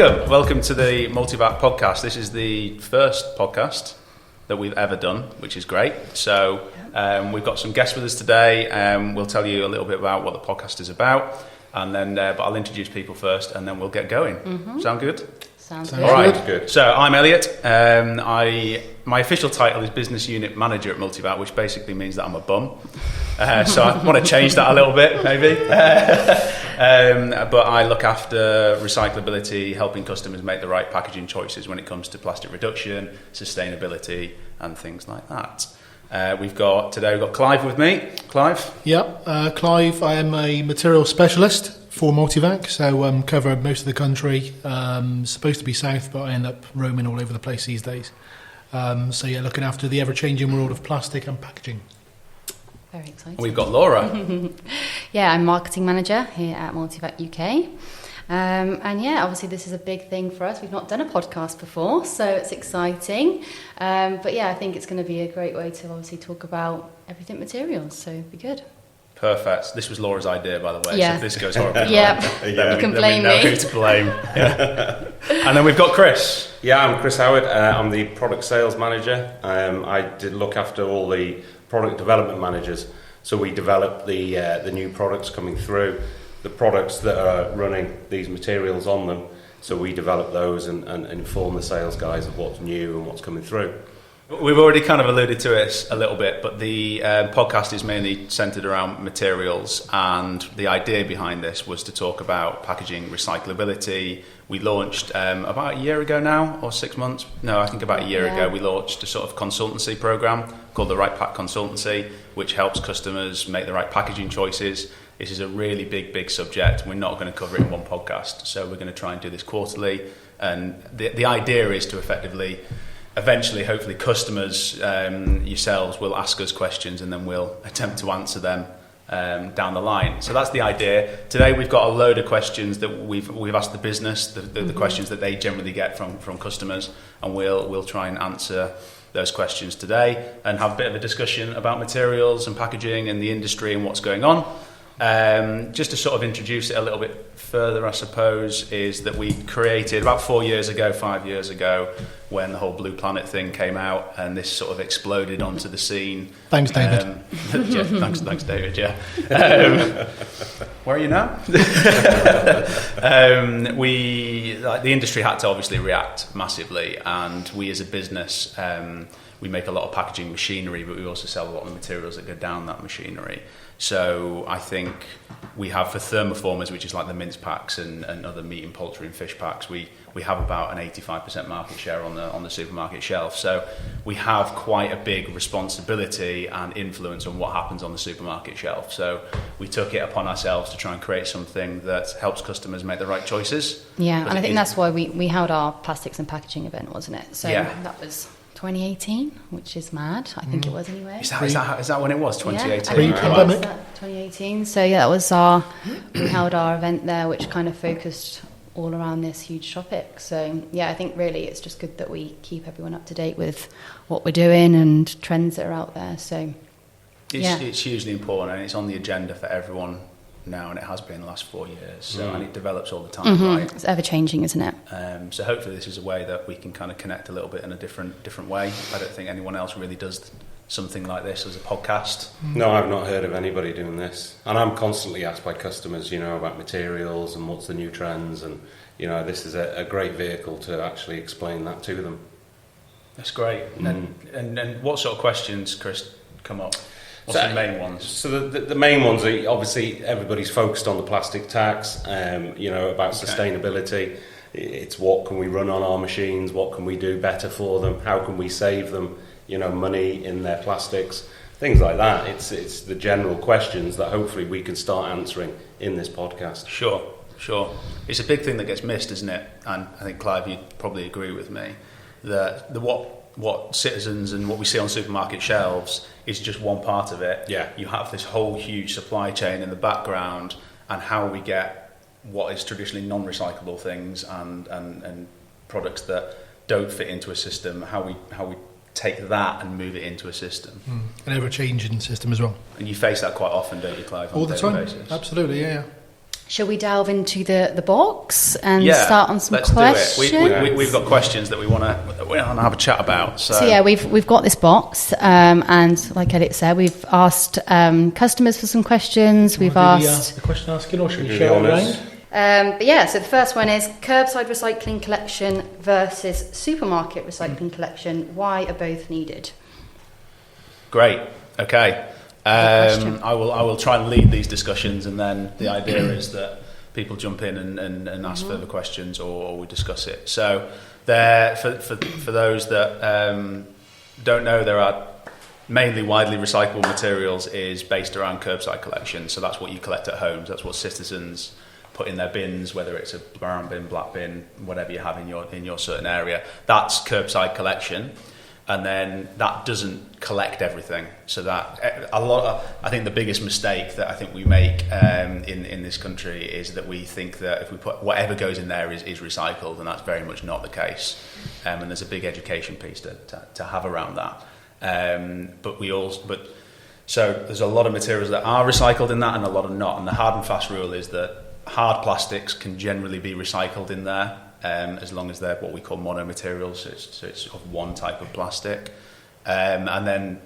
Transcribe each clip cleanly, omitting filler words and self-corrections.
Welcome to the MULTIVAC podcast. This is the first podcast that we've ever done, which is great. So we've got some guests with us today. We'll tell you a little bit about what the podcast is about, and then but I'll introduce people first, and then we'll get going. Mm-hmm. Sound good? Sounds good. All right, good. So I'm Elliot. My official title is Business Unit Manager at MULTIVAC, which basically means that I'm a bum. So I want to change that a little bit, maybe. But I look after recyclability, helping customers make the right packaging choices when it comes to plastic reduction, sustainability, and things like that. We've got Clive with me. Clive? Yep, Clive. I am a material specialist for MULTIVAC, so cover most of the country. Supposed to be south, but I end up roaming all over the place these days. Looking after the ever-changing world of plastic and packaging. Very exciting. We've got Laura. Yeah, I'm marketing manager here at MULTIVAC UK. Obviously this is a big thing for us. We've not done a podcast before, so it's exciting. I think it's going to be a great way to obviously talk about everything materials, so it'd be good. Perfect. This was Laura's idea, by the way. Yeah. So if this goes horribly wrong, you can blame then we know me. who to blame. Yeah. And then we've got Chris. Yeah, I'm Chris Howard. I'm the product sales manager. I did look after all the product development managers. So we develop the new products coming through, the products that are running these materials on them. So we develop those and inform the sales guys of what's new and what's coming through. We've already kind of alluded to it a little bit, but the podcast is mainly centred around materials, and the idea behind this was to talk about packaging recyclability. We launched about a year ago now, or 6 months? No, I think about a year ago, we launched a sort of consultancy programme called the Right Pack Consultancy, which helps customers make the right packaging choices. This is a really big subject. We're not going to cover it in one podcast, so we're going to try and do this quarterly. And the idea is to eventually, hopefully, customers, yourselves, will ask us questions, and then we'll attempt to answer them down the line. So that's the idea. Today we've got a load of questions that we've asked the business, the questions that they generally get from customers, and we'll try and answer those questions today and have a bit of a discussion about materials and packaging and the industry and what's going on. Just to sort of introduce it a little bit further, I suppose, is that we created about 5 years ago, when the whole Blue Planet thing came out, and this sort of exploded onto the scene. Thanks, David. Thanks, David. Yeah. Where are you now? The industry had to obviously react massively, and we as a business, we make a lot of packaging machinery, but we also sell a lot of the materials that go down that machinery. So I think we have for thermoformers, which is like the mince packs and other meat and poultry and fish packs, we have about an 85% market share on the supermarket shelf. So we have quite a big responsibility and influence on what happens on the supermarket shelf. So we took it upon ourselves to try and create something that helps customers make the right choices. Yeah, and I think that's why we held our plastics and packaging event, wasn't it? So that was 2018, which is mad. I think it was anyway. Is that when it was, 2018? Yeah, I think it was 2018. So that was we held our event there, which kind of focused all around this huge topic. So I think really it's just good that we keep everyone up to date with what we're doing and trends that are out there. So it's hugely important, and it's on the agenda for everyone now, and it has been the last 4 years. So and it develops all the time, right? It's ever changing, isn't it? So hopefully this is a way that we can kind of connect a little bit in a different way. I don't think anyone else really does something like this as a podcast. No, I've not heard of anybody doing this, and I'm constantly asked by customers, about materials and what's the new trends, and this is a great vehicle to actually explain that to them. That's great. And what sort of questions, Chris, come up? What's the main ones? So the main ones are obviously everybody's focused on the plastic tax, about sustainability. It's what can we run on our machines, what can we do better for them, how can we save them, money in their plastics, things like that. It's the general questions that hopefully we can start answering in this podcast. Sure. It's a big thing that gets missed, isn't it? And I think, Clive, you'd probably agree with me that what citizens and what we see on supermarket shelves is just one part of it. Yeah. You have this whole huge supply chain in the background, and how we get what is traditionally non-recyclable things and products that don't fit into a system, how we take that and move it into a system. An ever-changing system as well. And you face that quite often, don't you, Clive? All the time. Basis? Absolutely, yeah. Shall we delve into the box and start on some let's questions? do it. We've got questions that we want to have a chat about. So yeah, we've got this box, and like Elliot said, we've asked customers for some questions. We've asked the question asking, or should we share it around? But yeah, so the first one is curbside recycling collection versus supermarket recycling collection. Why are both needed? Great. Okay. I will try and lead these discussions, and then the idea is that people jump in and ask further questions, or we discuss it. So there, for those that don't know, there are mainly widely recyclable materials is based around curbside collection. So that's what you collect at homes. That's what citizens put in their bins, whether it's a brown bin, black bin, whatever you have in your certain area. That's curbside collection. And then that doesn't collect everything. So that I think the biggest mistake that I think we make in this country is that we think that if we put whatever goes in there is recycled, and that's very much not the case. And there's a big education piece to have around that. So there's a lot of materials that are recycled in that, and a lot are not. And the hard and fast rule is that hard plastics can generally be recycled in there. As long as they're what we call monomaterials, so it's of one type of plastic. And then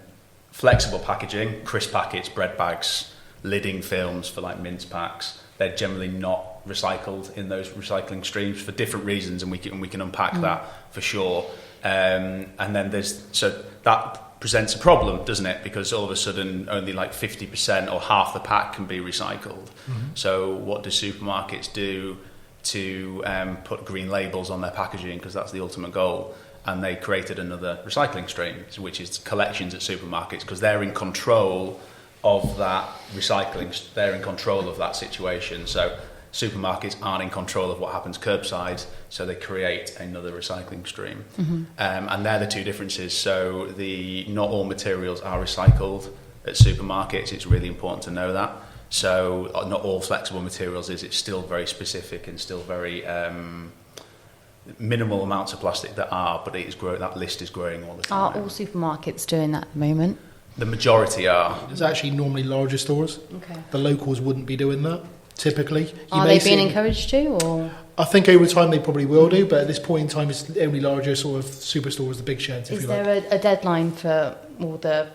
flexible packaging, crisp packets, bread bags, lidding films for like mince packs, they're generally not recycled in those recycling streams for different reasons, and we can unpack that for sure. And then that presents a problem, doesn't it? Because all of a sudden only like 50% or half the pack can be recycled. So what do supermarkets do to put green labels on their packaging, because that's the ultimate goal? And they created another recycling stream, which is collections at supermarkets, because they're in control of that recycling, they're in control of that situation. So supermarkets aren't in control of what happens curbside, so they create another recycling stream. And they're the two differences. So not all materials are recycled at supermarkets. It's really important to know that. So not all flexible materials it's still very specific and still very minimal amounts of plastic that are, but it is growing. That list is growing all the time. Are all supermarkets doing that at the moment? The majority are. It's actually normally larger stores. Okay. The locals wouldn't be doing that typically. Are they being encouraged to, or? I think over time they probably will do, but at this point in time it's only larger sort of superstores, the big sheds. Is there a deadline for all the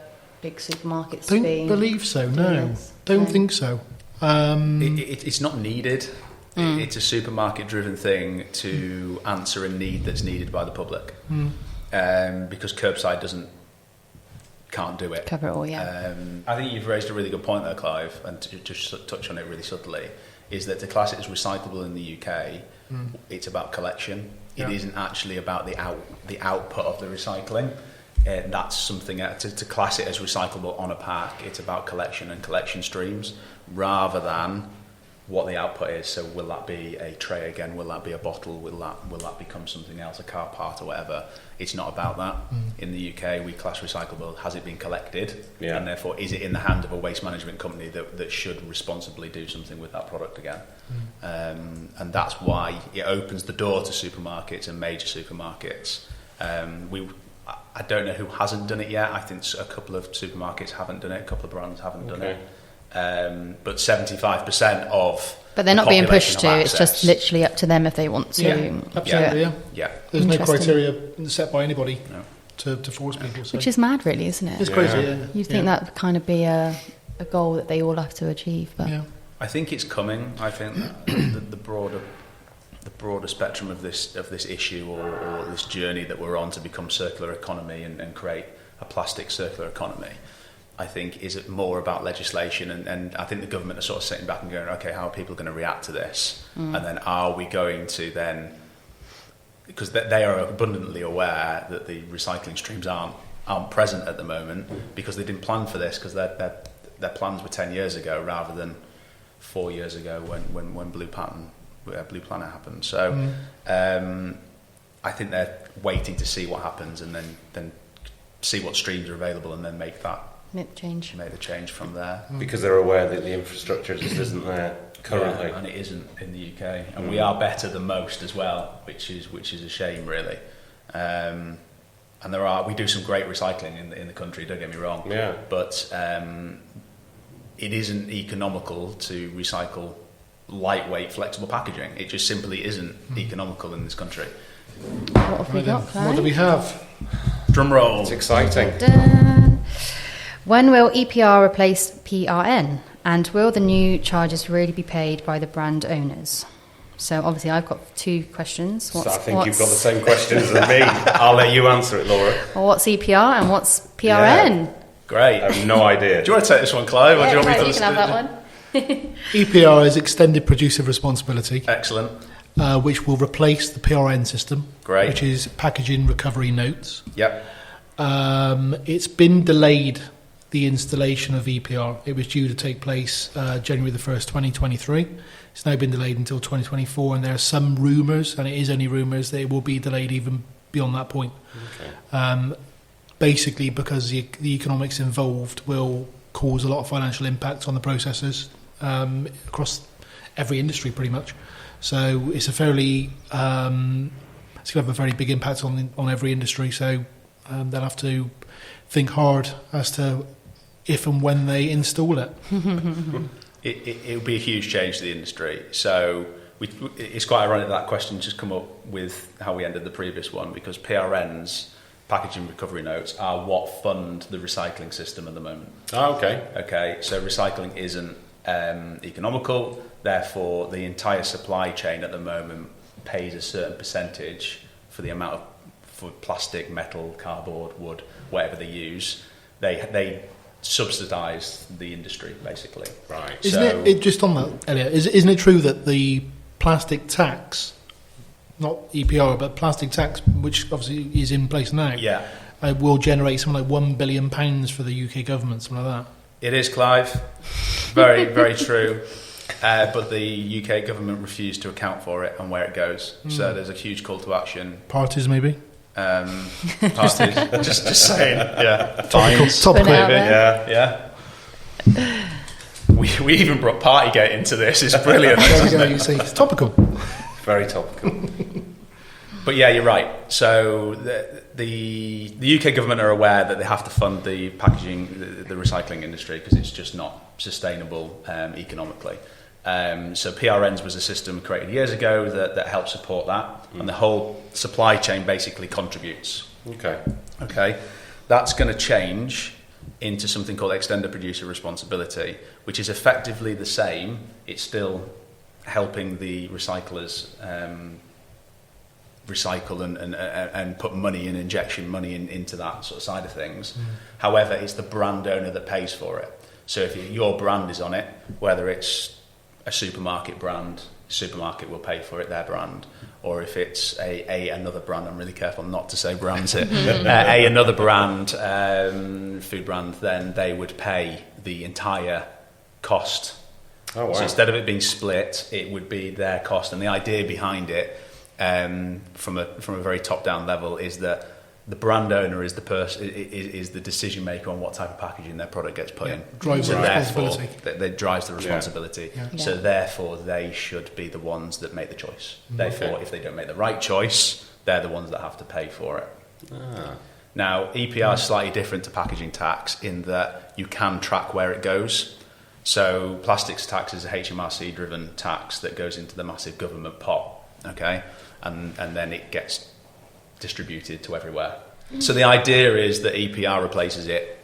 big supermarkets to be? Don't believe so, no. Don't think so. It's not needed. It's a supermarket-driven thing to answer a need that's needed by the public. Because curbside can't do it. Cover it all, yeah. I think you've raised a really good point there, Clive, and to just touch on it really subtly, is that to class it as recyclable in the UK, it's about collection. It isn't actually about the output of the recycling. That's something to class it as recyclable on a pack. It's about collection and collection streams rather than what the output is. So will that be a tray again? Will that be a bottle? Will that become something else, a car part or whatever? It's not about that. In the UK, we class recyclable. Has it been collected? Yeah. And therefore, is it in the hand of a waste management company that should responsibly do something with that product again? And that's why it opens the door to supermarkets and major supermarkets. I don't know who hasn't done it yet. I think a couple of supermarkets haven't done it. A couple of brands haven't done it. But 75% of But they're not being pushed to. It's just literally up to them if they want to. Yeah, absolutely. Yeah. There's no criteria set by anybody to force people. So. Which is mad, really, isn't it? It's crazy. Yeah. You'd think that would kind of be a goal that they all have to achieve. But I think it's coming. I think the broader spectrum of this issue or this journey that we're on to become circular economy and create a plastic circular economy, I think is more about legislation, and I think the government are sort of sitting back and going, okay, how are people going to react to this? And then are we going to then, because they are abundantly aware that the recycling streams aren't present at the moment because they didn't plan for this, because their plans were 10 years ago rather than 4 years ago when Blue Planet happened. So I think they're waiting to see what happens and then see what streams are available and then make the change from there. Because they're aware that the infrastructure just isn't there currently. Yeah, and it isn't in the UK. And we are better than most as well, which is a shame, really. And we do some great recycling in the country, don't get me wrong. Yeah. But it isn't economical to recycle lightweight, flexible packaging. It just simply isn't economical in this country. What have we got, Clive? What do we have? Drum roll. It's exciting. Dun. When will EPR replace PRN? And will the new charges really be paid by the brand owners? So obviously I've got 2 questions. So I think you've got the same questions as me. I'll let you answer it, Laura. Well, what's EPR and what's PRN? Yeah. Great. I have no idea. Do you want to take this one, Clive? Or do you want me to you can have that one. EPR is Extended Producer Responsibility, Excellent. which will replace the PRN system, Great. which is Packaging Recovery Notes. Yep. It's been delayed, the installation of EPR. It was due to take place January the 1st, 2023. It's now been delayed until 2024, and there are some rumours, and it is only rumours, that it will be delayed even beyond that point. Okay. Basically because the economics involved will cause a lot of financial impact on the processors across every industry pretty much. So it's a fairly it's going to have a very big impact on every industry. So they'll have to think hard as to if and when they install it. It will be a huge change to the industry. So it's quite ironic that question just come up with how we ended the previous one, because PRNs, packaging recovery notes, are what fund the recycling system at the moment. Oh, okay. Okay, so recycling isn't economical, therefore the entire supply chain at the moment pays a certain percentage for the amount of for plastic, metal, cardboard, wood, whatever they use. They subsidise the industry, basically. Right. Isn't it just on that, Elliot? Isn't it true that the plastic tax, not EPR, but plastic tax, which obviously is in place now, Yeah, will generate something like £1 billion for the UK government, something like that? it is, Clive. Very, very true. But the UK government refused to account for it and where it goes. So there's a huge call to action. Parties, maybe? Parties, just saying. Yeah, Topical. Put it out maybe. there. Yeah. We even brought Partygate into this. It's brilliant. There we isn't go, it? you see. It's topical. Very topical. But yeah, you're right. So the UK government are aware that they have to fund the packaging, the recycling industry, because it's just not sustainable economically. So PRNs was a system created years ago that helped support that, and the whole supply chain basically contributes. Okay, that's going to change into something called extended producer responsibility, which is effectively the same. It's still helping the recyclers recycle and put money in, injection money into that sort of side of things. However, it's the brand owner that pays for it. So if your brand is on it, whether it's a supermarket brand, supermarket will pay for it, their brand, or if it's another brand, I'm really careful not to say brands here, another brand, food brand, then they would pay the entire cost. Oh, wow. So instead of it being split, it would be their cost. And the idea behind it, from a very top-down level, is that the brand owner is the person is the decision maker on what type of packaging their product gets put in. Drives So the therefore, responsibility. that drives the responsibility. Yeah. So therefore, they should be the ones that make the choice. Therefore, if they don't make the right choice, they're the ones that have to pay for it. Now, EPR is slightly different to packaging tax in that you can track where it goes. So plastics tax is a HMRC-driven tax that goes into the massive government pot, okay, and then it gets distributed to everywhere. So the idea is that EPR replaces it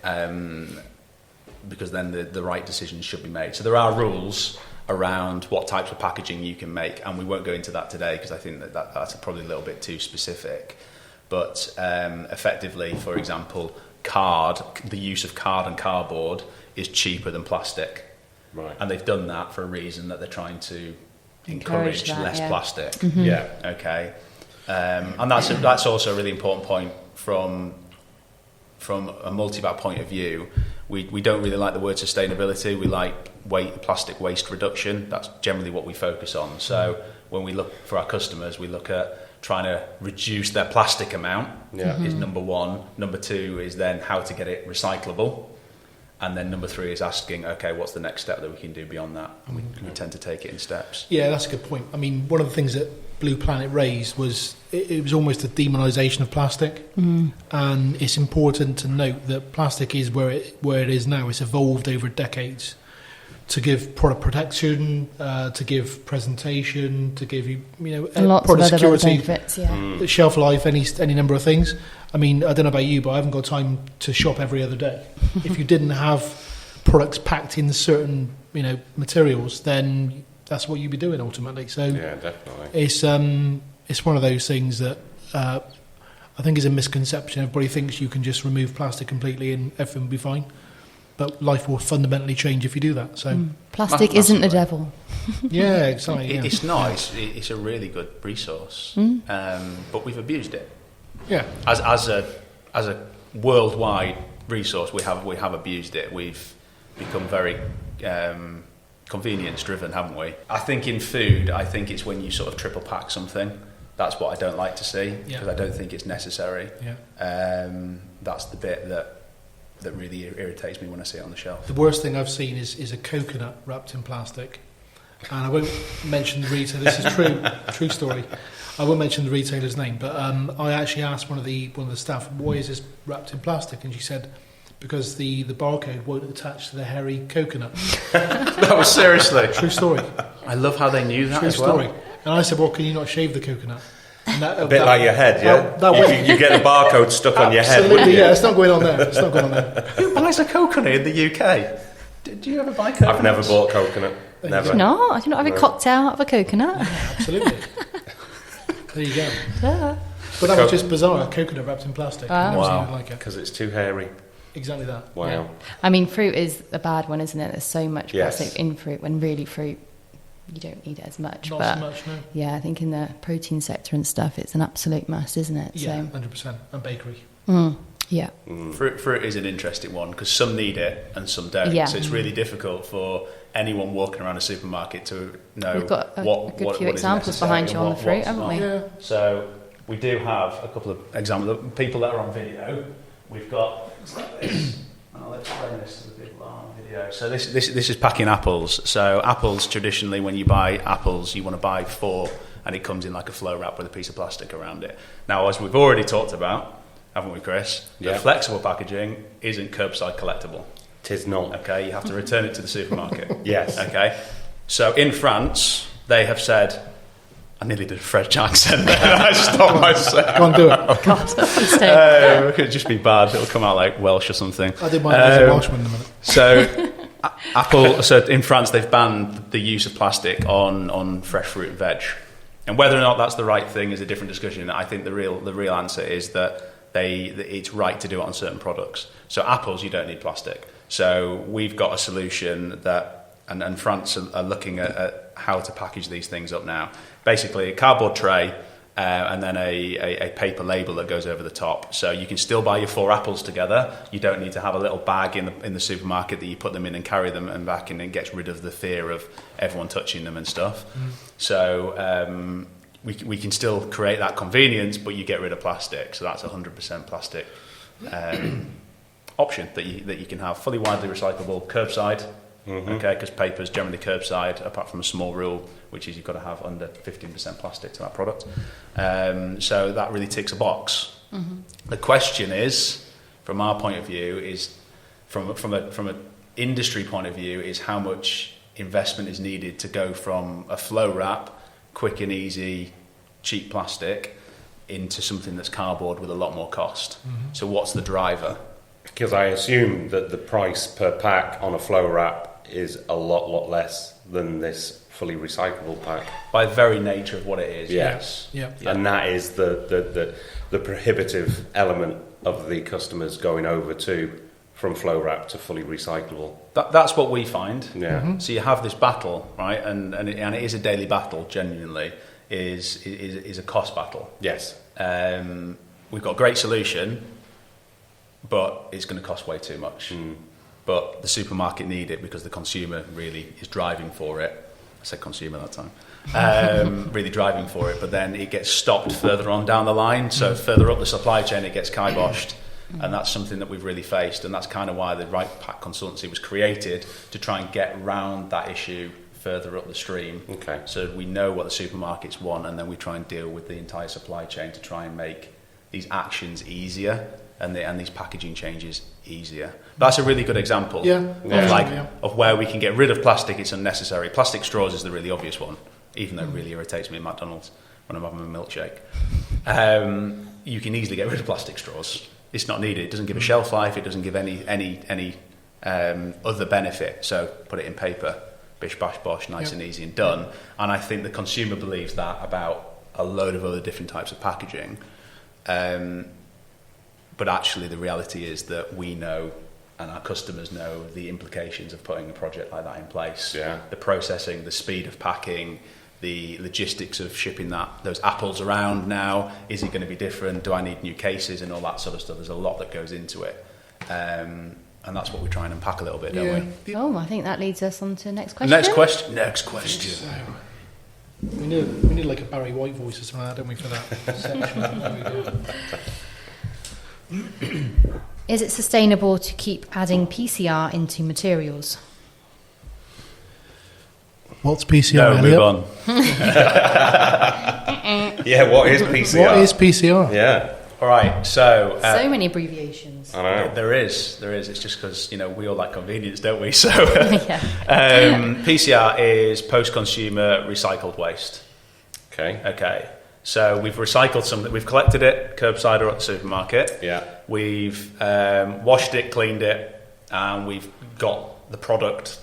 because then the right decisions should be made. So there are rules around what types of packaging you can make, and we won't go into that today because I think that's probably a little bit too specific. But effectively, for example, the use of card and cardboard is cheaper than plastic. Right. And they've done that for a reason, that they're trying to encourage less plastic. Yeah. Okay. And that's also a really important point from a MULTIVAC point of view. We don't really like the word sustainability. We like plastic waste reduction. That's generally what we focus on. So when we look for our customers, we look at trying to reduce their plastic amount. Is number one. Number two is then how to get it recyclable. And then number three is asking, okay, what's the next step that we can do beyond that? And we tend to take it in steps. Yeah, that's a good point. I mean, one of the things that Blue Planet raised was it was almost a demonisation of plastic. And it's important to note that plastic is where it is now. It's evolved over decades. to give product protection, to give presentation, to give you lots product of other security, benefits, shelf life, any number of things. I mean, I don't know about you, but I haven't got time to shop every other day. If you didn't have products packed in certain materials, then that's what you'd be doing ultimately. So yeah, definitely. It's one of those things that I think is a misconception. Everybody thinks you can just remove plastic completely and everything will be fine. But life will fundamentally change if you do that. So plastic isn't the devil. Yeah, exactly. Yeah. It's not. It's a really good resource, but we've abused it. Yeah. As a worldwide resource, we have abused it. We've become very convenience driven, haven't we? I think in food, it's when you sort of triple pack something. That's what I don't like to see, because I don't think it's necessary. Yeah. That's the bit that really irritates me when I see it on the shelf. The worst thing I've seen is a coconut wrapped in plastic. And I won't mention the retailer. This is true story. I won't mention the retailer's name, but I actually asked one of the staff, why is this wrapped in plastic? And she said, because the barcode won't attach to the hairy coconut. That was seriously True story. I love how they knew that True as well. story. And I said, well, can you not shave the coconut? And A bit like your head, yeah? You get a barcode stuck on your head, wouldn't Absolutely, you? yeah. It's not going on there. It's not going on there. Who buys a coconut in the UK? Did you ever buy coconuts? I've never bought coconut. Never. No, I do not have a cocktail out of a coconut. Absolutely. There you go. Duh. But that was just bizarre. A coconut wrapped in plastic. I've never seen anything like it. Because it's too hairy. Exactly that. Wow. Yeah. I mean, fruit is a bad one, isn't it? There's so much Yes. plastic in fruit, when really fruit, you don't need it as much. Not but so much, no. yeah, I think in the protein sector and stuff, it's an absolute must, isn't it? Yeah, So, 100%. And bakery. yeah. Fruit is an interesting one because some need it and some don't. Yeah. So it's really difficult for anyone walking around a supermarket to know We've got a what good few what is examples necessary behind you and on the what- fruit, what's haven't not. we? Yeah. So we do have a couple of examples. The people that are on video, we've got this. I'll explain this to the people that are on video. So this is packing apples. So apples, traditionally, when you buy apples, you want to buy 4, and it comes in like a flow wrap with a piece of plastic around it. Now, as we've already talked about, haven't we, Chris? Yeah. The flexible packaging isn't curbside collectible. Tis not. Okay, you have to return it to the supermarket. Yes. Okay. So in France, they have said, I nearly did a French accent there. I stopped myself. Go on, do it. God, so- It could just be bad. It'll come out like Welsh or something. I did mine as a Welshman in a minute. So, Apple. So in France, they've banned the use of plastic on fresh fruit and veg, and whether or not that's the right thing is a different discussion. I think the real answer is that it's right to do it on certain products. So apples, you don't need plastic. So we've got a solution that, and France are looking at how to package these things up now. Basically, a cardboard tray. And then a paper label that goes over the top. So you can still buy your 4 apples together. You don't need to have a little bag in the supermarket that you put them in and carry them and back, and it gets rid of the fear of everyone touching them and stuff. So we can still create that convenience, but you get rid of plastic. So that's 100% plastic option that you can have. Fully widely recyclable, curbside. Okay, because paper is generally curbside, apart from a small rule, which is you've got to have under 15% plastic to that product. So that really ticks a box. The question is, from our point of view, is from an industry point of view, is how much investment is needed to go from a flow wrap, quick and easy, cheap plastic, into something that's cardboard with a lot more cost. So what's the driver? Because I assume that the price per pack on a flow wrap is a lot less than this fully recyclable pack. By the very nature of what it is, Yeah. yes. Yeah. And that is the prohibitive element of the customers going over from flow wrap to fully recyclable. That's what we find. Yeah. So you have this battle, right? And it is a daily battle, genuinely, is a cost battle. Yes. We've got a great solution, but it's going to cost way too much. But the supermarket need it because the consumer really is driving for it. I said consumer that time. Really driving for it, but then it gets stopped further on down the line. So further up the supply chain, it gets kiboshed. And that's something that we've really faced. And that's kind of why the Right Pack consultancy was created, to try and get around that issue further up the stream. Okay. So we know what the supermarkets want, and then we try and deal with the entire supply chain to try and make these actions easier and these packaging changes easier. That's a really good example of where we can get rid of plastic. It's unnecessary. Plastic straws is the really obvious one, even though it really irritates me at McDonald's when I'm having a milkshake. You can easily get rid of plastic straws. It's not needed. It doesn't give a shelf life. It doesn't give any other benefit. So put it in paper, bish bash bosh, nice and easy and done. And I think the consumer believes that about a load of other different types of packaging. But actually the reality is that we know and our customers know the implications of putting a project like that in place. Yeah. The processing, the speed of packing, the logistics of shipping those apples around now. Is it going to be different? Do I need new cases and all that sort of stuff? There's a lot that goes into it. And that's what we try and unpack a little bit, don't we? Oh, I think that leads us on to the next question. Next question. So, we need like a Barry White voice or something like that, don't we, for that section? Is it sustainable to keep adding PCR into materials? What's PCR, No, Elliot? move on. Yeah, what is PCR? What is PCR? Yeah. All right, so So many abbreviations. I know. There is. It's just because we all like convenience, don't we? So Yeah. PCR is post-consumer recycled waste. Okay. So we've recycled some. We've collected it curbside or at the supermarket. Yeah. We've washed it, cleaned it, and we've got the product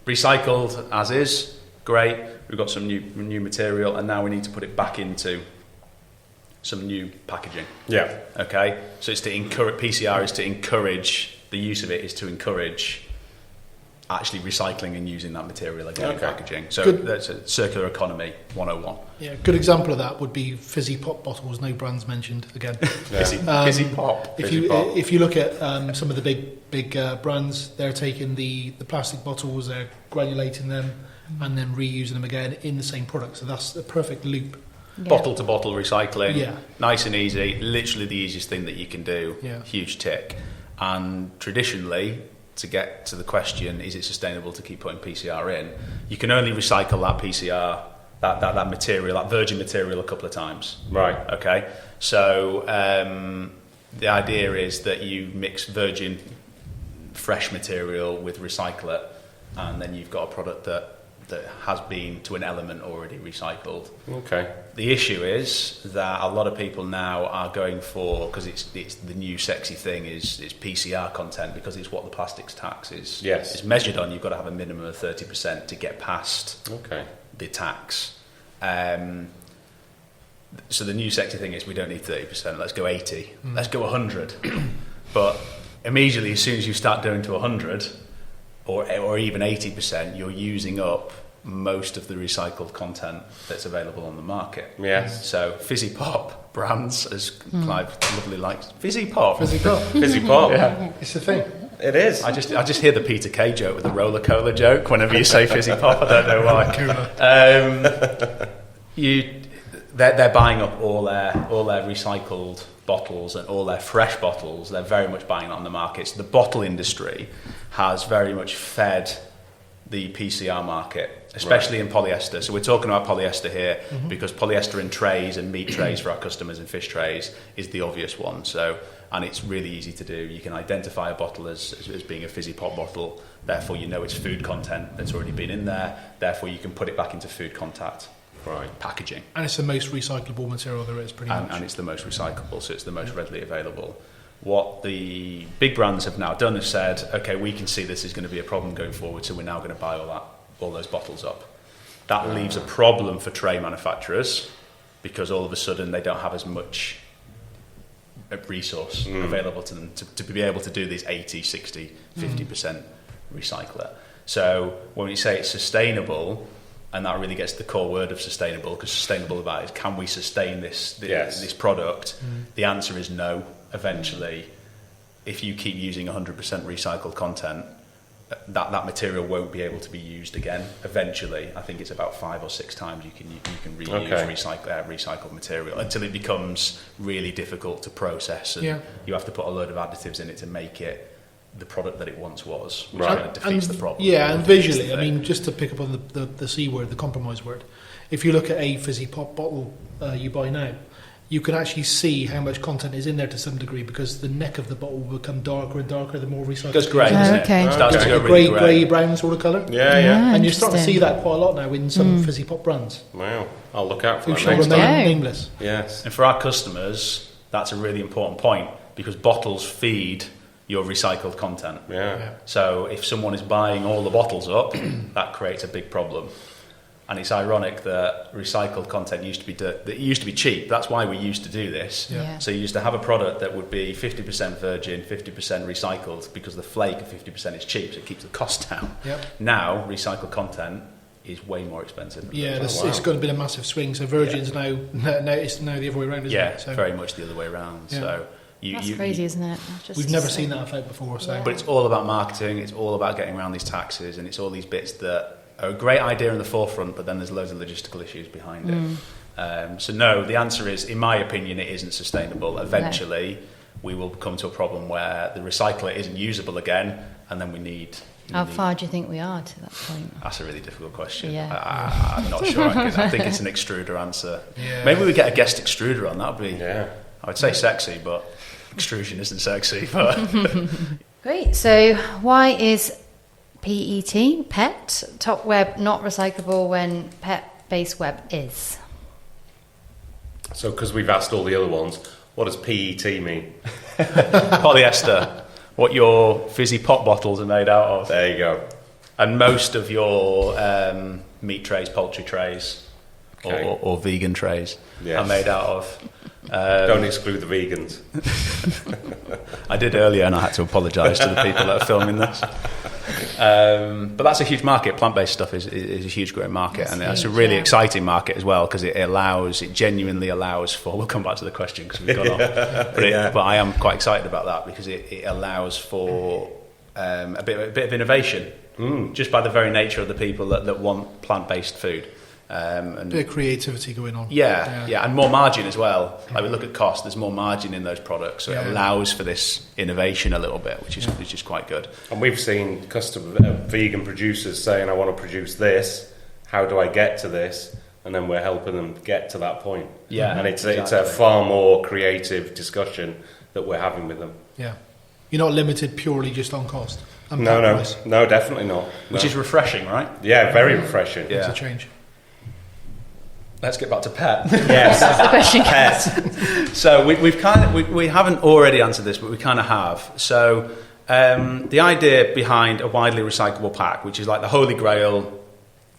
recycled as is. Great. We've got some new material, and now we need to put it back into some new packaging. Yeah. Okay. So it's to encourage. PCR is to encourage the use of it. Is to encourage actually recycling and using that material again in packaging. So that's a circular economy 101. Yeah, a good example of that would be fizzy pop bottles. No brands mentioned again. Fizzy pop. If you look at some of the big brands, they're taking the plastic bottles, they're granulating them, and then reusing them again in the same product. So that's a perfect loop. Yeah. Bottle to bottle recycling. Yeah. Nice and easy. Literally the easiest thing that you can do. Yeah. Huge tick. And traditionally, to get to the question, is it sustainable to keep putting PCR in? You can only recycle that PCR, that material, that virgin material, a couple of times. Right. Okay. So the idea is that you mix virgin, fresh material with recyclate, and then you've got a product that has been to an element already recycled. Okay. The issue is that a lot of people now are going for, because it's the new sexy thing, is PCR content, because it's what the plastics tax is measured on. You've got to have a minimum of 30% to get past the tax. So the new sexy thing is we don't need 30%. Let's go 80. Let's go 100. But immediately, as soon as you start doing to 100 or even 80%, you're using up most of the recycled content that's available on the market. Yes. So fizzy pop brands, as Clive lovely likes, fizzy pop. Fizzy pop. Fizzy pop. Yeah. It's the thing. It is. I just hear the Peter Kay joke with the roller cola joke whenever you say fizzy pop. I don't know why. They're buying up all their recycled bottles and all their fresh bottles. They're very much buying it on the market. So the bottle industry has very much fed the PCR market, especially in polyester. So we're talking about polyester here because polyester in trays and meat trays for our customers and fish trays is the obvious one. So, and it's really easy to do. You can identify a bottle as being a fizzy pop bottle. Therefore, you know it's food content that's already been in there. Therefore, you can put it back into food contact packaging. And it's the most recyclable material there is, pretty much. And it's the most recyclable, so it's the most readily available. What the big brands have now done is said, okay, we can see this is going to be a problem going forward, so we're now going to buy all those bottles up. That leaves a problem for tray manufacturers because all of a sudden they don't have as much resource available to them to be able to do these 80, 60, 50% recycler. So when we say it's sustainable, and that really gets to the core word of sustainable, because sustainable about is, can we sustain this product? The answer is no. Eventually, if you keep using 100% recycled content, that material won't be able to be used again. Eventually, I think it's about 5 or 6 times you can reuse recycled material until it becomes really difficult to process, and you have to put a load of additives in it to make it the product that it once was, which kind of defeats the problem. Yeah, and visually, I mean, just to pick up on the C word, the compromise word, if you look at a fizzy pop bottle you buy now, you can actually see how much content is in there to some degree, because the neck of the bottle will become darker and darker the more recycled. It goes grey, doesn't okay. it? Starts to go Grey, really grey. grey brown sort of colour. Yeah. And you're starting to see interesting. that quite a lot now in some fizzy pop brands. Wow. I'll look out for Who that shall next remain time. go. nameless. Yes. And for our customers, that's a really important point, because bottles feed your recycled content. Yeah. So if someone is buying all the bottles up, that creates a big problem. And it's ironic that recycled content used to be cheap. That's why we used to do this. Yeah. So you used to have a product that would be 50% virgin, 50% recycled, because the flake of 50% is cheap, so it keeps the cost down. Yep. Now, recycled content is way more expensive. Yeah, wow. it's got to be a massive swing. So Virgin's now it's now the other way around, isn't Yeah, it? So very much the other way around. Yeah. So That's crazy, isn't it? Just we've never seen that effect before. So Yeah. But it's all about marketing, it's all about getting around these taxes, and it's all these bits that are a great idea in the forefront, but then there's loads of logistical issues behind it. So no, the answer is, in my opinion, it isn't sustainable. Eventually, we will come to a problem where the recycler isn't usable again, and then we need... How far do you think we are to that point? That's a really difficult question. Yeah. I'm not sure. I think it's an extruder answer. Yeah. Maybe we get a guest extruder on. That would be... Yeah. I would say sexy, but extrusion isn't sexy. But Great. So why is PET, top web, not recyclable when PET-based web is? So, because we've asked all the other ones, what does PET mean? polyester, what your fizzy pop bottles are made out of. There you go. And most of your meat trays, poultry trays, Okay. or vegan trays Yes. are made out of. Don't exclude the vegans. I did earlier, and I had to apologise to the people that are filming this. But that's a huge market. Plant-based stuff is a huge growing market, and it's a huge, really yeah. exciting market as well, because it genuinely allows for. We'll come back to the question because we've gone off. But I am quite excited about that, because it allows for a bit of innovation, just by the very nature of the people that want plant-based food. And bit of creativity going on. yeah, and more margin as well. Like, we look at cost, there's more margin in those products, so Yeah. it allows for this innovation a little bit, which is quite good. And we've seen vegan producers saying, I want to produce this. How do I get to this? And then we're helping them get to that point. Yeah, And it's a exactly. far more creative discussion that we're having with them. Yeah. You're not limited purely just on cost. And No, price. definitely not. Which No. is refreshing, right? Yeah, very refreshing. Yeah. It's a change. Let's get back to pet. Yes. That's the question. So we haven't already answered this, but we kind of have. So the idea behind a widely recyclable pack, which is like the holy grail,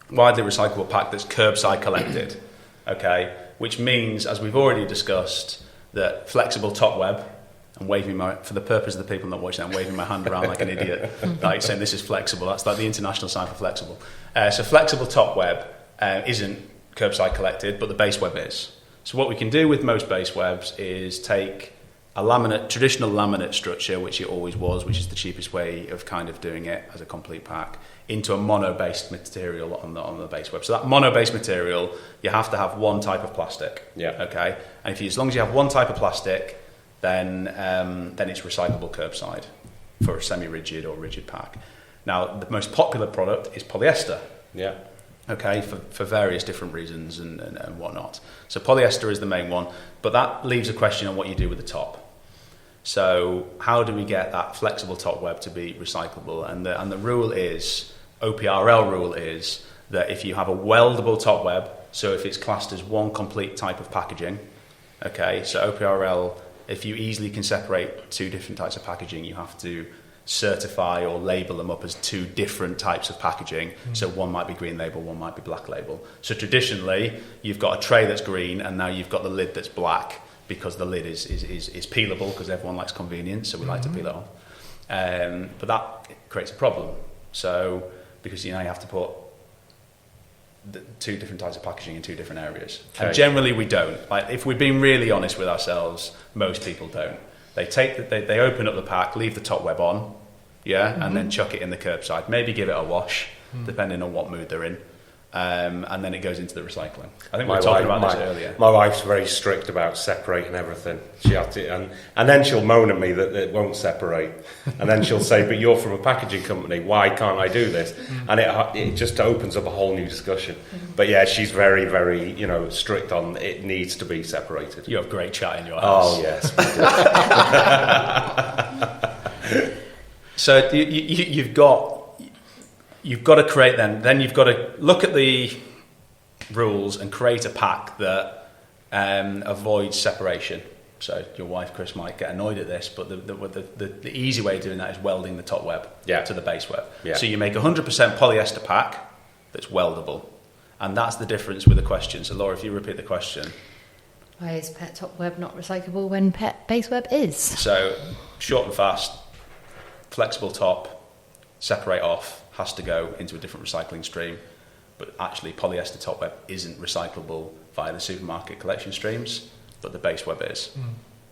widely recyclable pack that's curbside collected, okay, which means, as we've already discussed, that flexible top web. I'm waving for the purpose of the people not watching, I'm waving my hand around like an idiot, like saying this is flexible. That's like the international sign for flexible. So flexible top web isn't curbside collected, but the base web is. So what we can do with most base webs is take a traditional laminate structure, which it always was, which is the cheapest way of kind of doing it as a complete pack, into a mono-based material on the base web. So that mono-based material, you have to have one type of plastic. Yeah. Okay. And as long as you have one type of plastic, then it's recyclable curbside for a semi-rigid or rigid pack. Now, the most popular product is polyester. Yeah. Okay, for various different reasons and whatnot. So polyester is the main one, but that leaves a question on what you do with the top. So how do we get that flexible top web to be recyclable? And the rule is, OPRL rule is, that if you have a weldable top web, so if it's classed as one complete type of packaging, okay, so OPRL, if you easily can separate two different types of packaging, you have to certify or label them up as two different types of packaging. So one might be green label, one might be black label. So traditionally, you've got a tray that's green, and now you've got the lid that's black, because the lid is peelable, because everyone likes convenience, so we like to peel it off. But that creates a problem. So because you have to put the two different types of packaging in two different areas. Okay. And generally we don't. Like, if we're being really honest with ourselves, most people don't. They open up the pack, leave the top web on, and then chuck it in the curbside. Maybe give it a wash, depending on what mood they're in. and then it goes into the recycling. I think we were talking about this earlier. My wife's very strict about separating everything. She had to, and then she'll moan at me that it won't separate, and then she'll say, "But you're from a packaging company. Why can't I do this?" And it just opens up a whole new discussion. But yeah, she's very, very strict on it needs to be separated. You have great chat in your house. Oh yes. So you've got to create then you've got to look at the rules and create a pack that avoids separation. So your wife Chris might get annoyed at this, but the easy way of doing that is welding the top web to the base web. Yeah. So you make 100% polyester pack that's weldable, and that's the difference with the question. So Laura, if you repeat the question. Why is pet top web not recyclable when pet base web is? So short and fast, flexible top, separate off, has to go into a different recycling stream, but actually polyester top web isn't recyclable via the supermarket collection streams, but the base web is.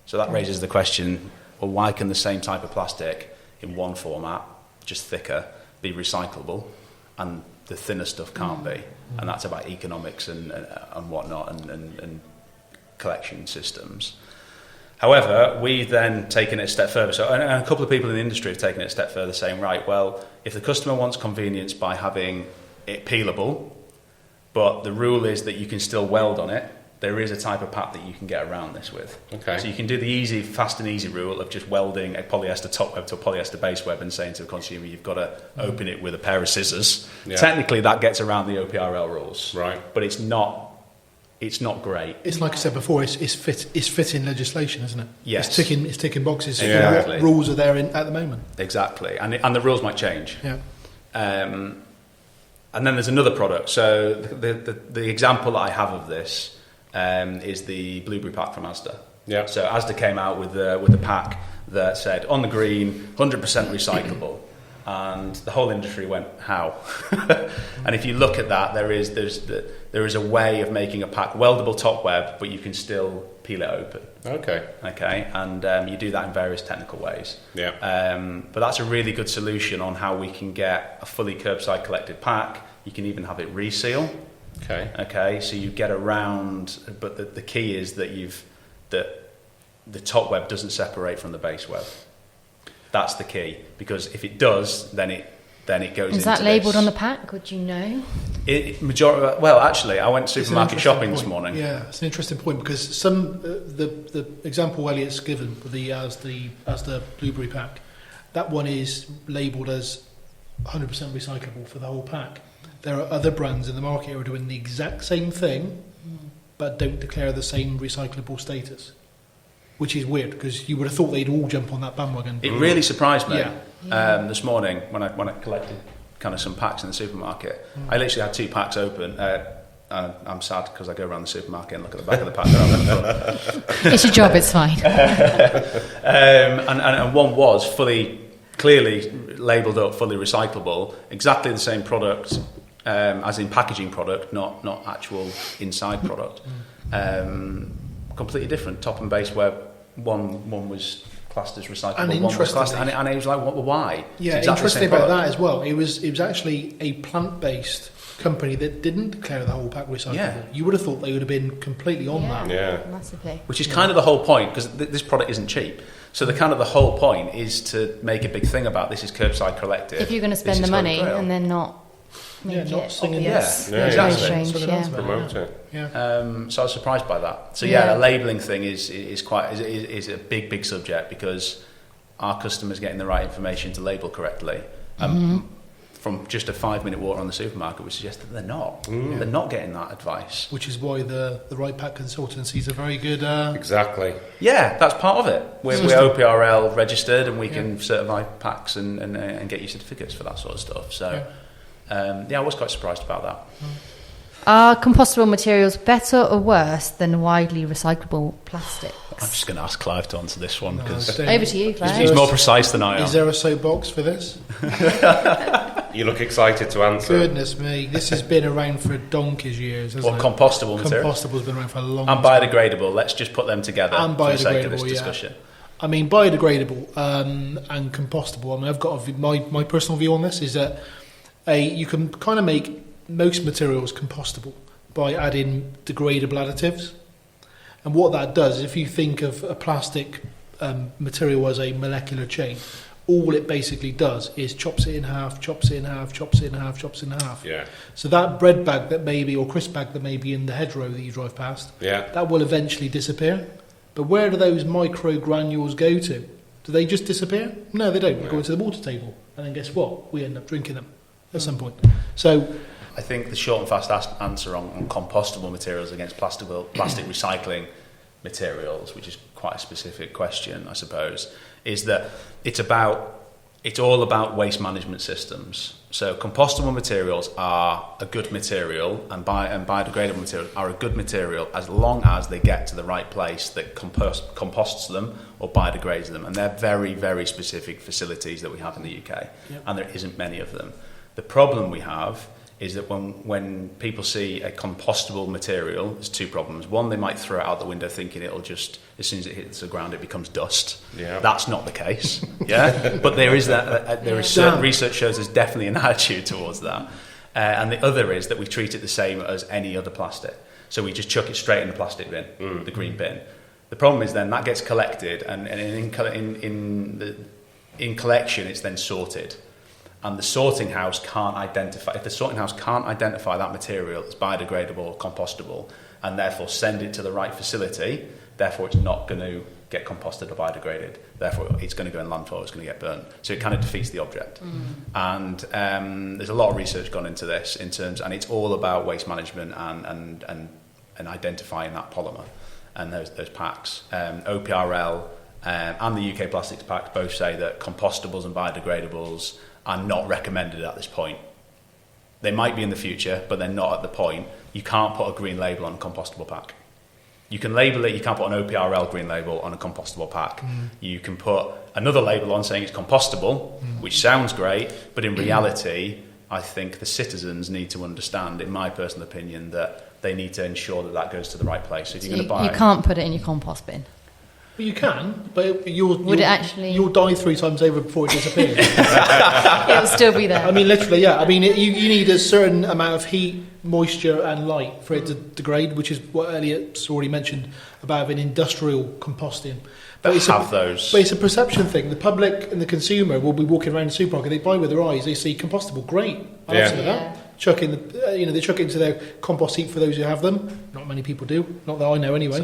So that raises the question, well, why can the same type of plastic in one format, just thicker, be recyclable, and the thinner stuff can't be? And that's about economics and whatnot and collection systems. However, we've then taken it a step further. So, and a couple of people in the industry have taken it a step further, saying, right, well, if the customer wants convenience by having it peelable, but the rule is that you can still weld on it, there is a type of pack that you can get around this with. Okay. So you can do the easy, fast and easy rule of just welding a polyester top web to a polyester base web and saying to the consumer, you've got to open it with a pair of scissors. Yeah. Technically, that gets around the OPRL rules. Right. But it's not great. It's like I said before. It's fitting legislation, isn't it? Yes. It's ticking boxes. Exactly. What rules are there at the moment? Exactly, and the rules might change. Yeah. And then there's another product. So the example that I have of this is the blueberry pack from Asda. Yeah. So Asda came out with the pack that said on the green 100% recyclable. And the whole industry went, how? And if you look at that, there is a way of making a pack weldable top web, but you can still peel it open. Okay, and you do that in various technical ways. Yeah. But that's a really good solution on how we can get a fully curbside collected pack. You can even have it reseal. Okay. So you get around, but the key is that the top web doesn't separate from the base web. That's the key, because if it does, then it goes into. Is that labelled on the pack? Would you know? Well, actually, I went supermarket shopping this morning. Yeah, it's an interesting point, because some the example Elliot's given as the blueberry pack, that one is labelled as 100% recyclable for the whole pack. There are other brands in the market who are doing the exact same thing, but don't declare the same recyclable status. Which is weird, because you would have thought they'd all jump on that bandwagon. It really surprised me Yeah. this morning when I collected kind of some packs in the supermarket. I literally had 2 packs open. I'm sad because I go around the supermarket and look at the back of the pack that I'm in front. It's your job, it's fine. And one was clearly labelled up, fully recyclable, exactly the same product as in packaging product, not actual inside product. Completely different top and base web. One was classed as recyclable, and one was classed, and it was like, why? Yeah, exactly interesting about that as well. It was actually a plant-based company that didn't declare the whole pack recyclable. Yeah. You would have thought they would have been completely on that. Yeah, massively. Which is kind of the whole point, because this product isn't cheap. So the whole point is to make a big thing about this is curbside collected. If you're going to spend the money and then not make not it singing obvious. Yeah, exactly. Very strange, yeah. Promote it. Yeah. So I was surprised by that. So the labelling thing is a big subject, because our customers getting the right information to label correctly. From just a 5-minute walk around the supermarket would suggest that they're not. They're not getting that advice. Which is why the Right Pack consultancies are very good. Exactly. Yeah, that's part of it. We're OPRL registered, and we can certify packs and get you certificates for that sort of stuff. So, I was quite surprised about that. Are compostable materials better or worse than widely recyclable plastic? I'm just going to ask Clive to answer this one, because Over to you, Clive. he's more precise than I am. Is there a soapbox for this? You look excited to answer. Goodness me, this has been around for donkey's years, hasn't it? Compostable material? Compostable's been around for a long and time. biodegradable. Let's just put them together And for the sake of biodegradable, this discussion. I mean, biodegradable and compostable. I mean, I've got my personal view on this is that you can kind of make most materials compostable by adding degradable additives. And what that does, if you think of a plastic material as a molecular chain, all it basically does is chops it in half, chops it in half, chops it in half, chops it in half. Yeah. So that bread bag that may be, or crisp bag that may be in the hedgerow that you drive past, that will eventually disappear. But where do those micro granules go to? Do they just disappear? No, they don't. They go into the water table. And then guess what? We end up drinking them at some point. So I think the short and fast answer on compostable materials against plastic recycling materials, which is quite a specific question, I suppose, is that it's all about waste management systems. So compostable materials are a good material, and biodegradable materials are a good material as long as they get to the right place that composts them or biodegrades them. And they're very, very specific facilities that we have in the UK, and there isn't many of them. The problem we have is that when people see a compostable material, there's two problems. One, they might throw it out the window thinking it'll just, as soon as it hits the ground, it becomes dust. Yeah. That's not the case. Yeah, but there is that. There is certain research shows there's definitely an attitude towards that. And the other is that we treat it the same as any other plastic. So we just chuck it straight in the plastic bin, the green bin. The problem is then that gets collected, and in collection, it's then sorted. And the sorting house can't identify, if the sorting house can't identify that material as biodegradable or compostable, and therefore send it to the right facility, therefore it's not going to get composted or biodegraded. Therefore it's going to go in landfill, it's going to get burnt. So it kind of defeats the object. And there's a lot of research gone into this and it's all about waste management and identifying that polymer and those packs. OPRL and the UK Plastics Pact both say that compostables and biodegradables are not recommended at this point. They might be in the future, but they're not at the point. You can't put a green label on a compostable pack. You can label it, you can't put an OPRL green label on a compostable pack. You can put another label on saying it's compostable, which sounds great, but in reality, I think the citizens need to understand, in my personal opinion, that they need to ensure that that goes to the right place. So if you're going to buy, you can't put it in your compost bin. Well, you can, but you'll die 3 times over before it disappears. It'll still be there. I mean, literally, yeah. I mean, you need a certain amount of heat, moisture, and light for it to degrade, which is what Elliot's already mentioned about an industrial composting. But it's a perception thing. The public and the consumer will be walking around the supermarket. They buy with their eyes. They see compostable, great. I love some of that. Chuck in they chuck it into their compost heap for those who have them. Not many people do. Not that I know, anyway.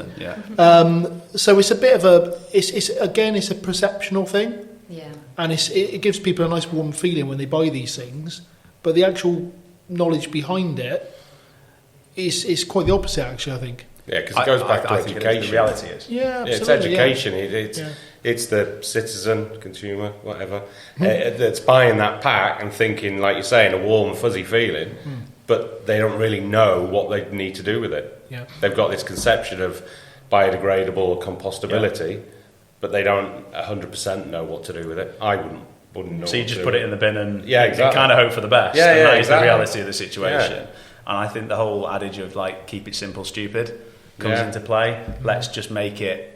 So it's a bit of it's a perceptional thing. Yeah. And it gives people a nice warm feeling when they buy these things. But the actual knowledge behind it is quite the opposite, actually, I think. Yeah, because it goes back to education. The reality is. Yeah, absolutely. It's education. It's the citizen, consumer, whatever, that's buying that pack and thinking, like you're saying, a warm, fuzzy feeling, but they don't really know what they need to do with it. Yeah. They've got this conception of biodegradable compostability, but they don't 100% know what to do with it. I wouldn't know. So you just put it in the bin and exactly. kind of hope for the best. Yeah, and that is exactly. the reality of the situation. Yeah. And I think the whole adage of like keep it simple, stupid comes into play. Let's just make it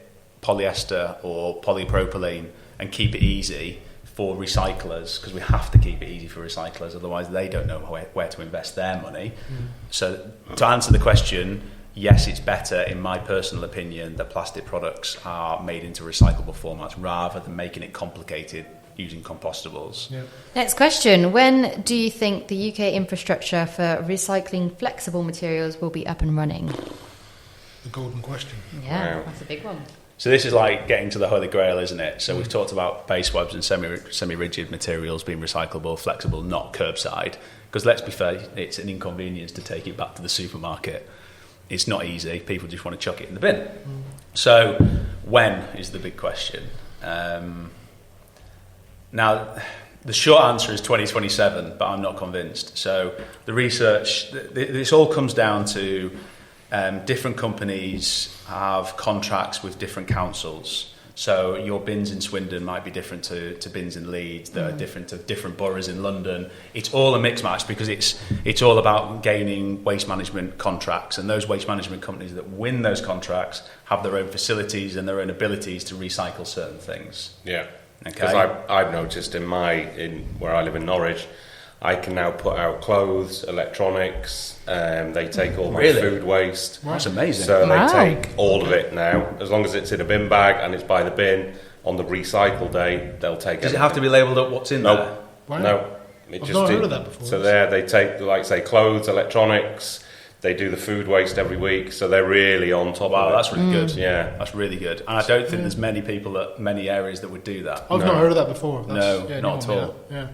polyester or polypropylene and keep it easy for recyclers, because we have to keep it easy for recyclers, otherwise they don't know where to invest their money. So to answer the question, yes, it's better, in my personal opinion, that plastic products are made into recyclable formats rather than making it complicated using compostables. Next question. When do you think the UK infrastructure for recycling flexible materials will be up and running? The golden question. Yeah, that's a big one. So this is like getting to the holy grail, isn't it? So we've talked about base webs and semi-rigid materials being recyclable, flexible, not curbside. Because let's be fair, it's an inconvenience to take it back to the supermarket. It's not easy. People just want to chuck it in the bin. So when is the big question? Now, the short answer is 2027, but I'm not convinced. So the research, this all comes down to different companies have contracts with different councils. So your bins in Swindon might be different to bins in Leeds, that are different to different boroughs in London. It's all a mix match because it's all about gaining waste management contracts, and those waste management companies that win those contracts have their own facilities and their own abilities to recycle certain things. Yeah. Because I've noticed in where I live in Norwich, I can now put out clothes, electronics. They take all my Really? food waste. That's amazing. So Wow. they take all of it now, as long as it's in a bin bag and it's by the bin. On the recycle day, they'll take. Does it have to be labelled up what's in No. there? Wow. No, I've not heard of that before. So they take, like say, clothes, electronics. They do the food waste every week, so they're really on top Wow, of it. that's really good. Yeah. That's really good. And I don't think there's many people many areas that would do that. I've No. not heard of that before. No, not at all. Yeah.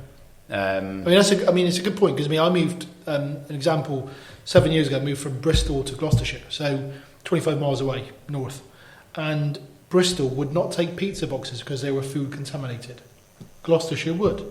Um, It's a good point, because I moved, an example, 7 years ago, I moved from Bristol to Gloucestershire, so 25 miles away, north. And Bristol would not take pizza boxes because they were food contaminated. Gloucestershire would.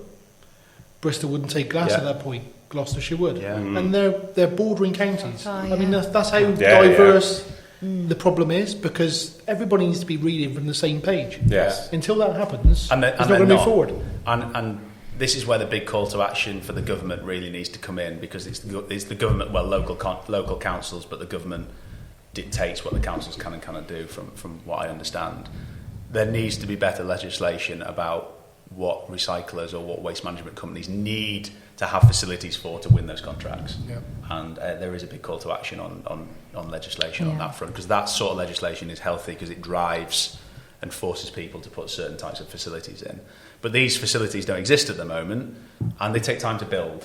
Bristol wouldn't take glass Yeah. at that point. Gloucestershire would. Yeah. And they're bordering counties. Oh, I mean, yeah. that's how Yeah, diverse the problem is, because everybody needs to be reading from the same page. Yes. Until that happens, And it's not going to move forward. And this is where the big call to action for the government really needs to come in, because it's the government, well, local councils, but the government dictates what the councils can and cannot do, from what I understand. There needs to be better legislation about what recyclers or what waste management companies need to have facilities for to win those contracts. Yeah. And there is a big call to action on legislation on Yeah. that front, because that sort of legislation is healthy, because it drives and forces people to put certain types of facilities in. But these facilities don't exist at the moment, and they take time to build.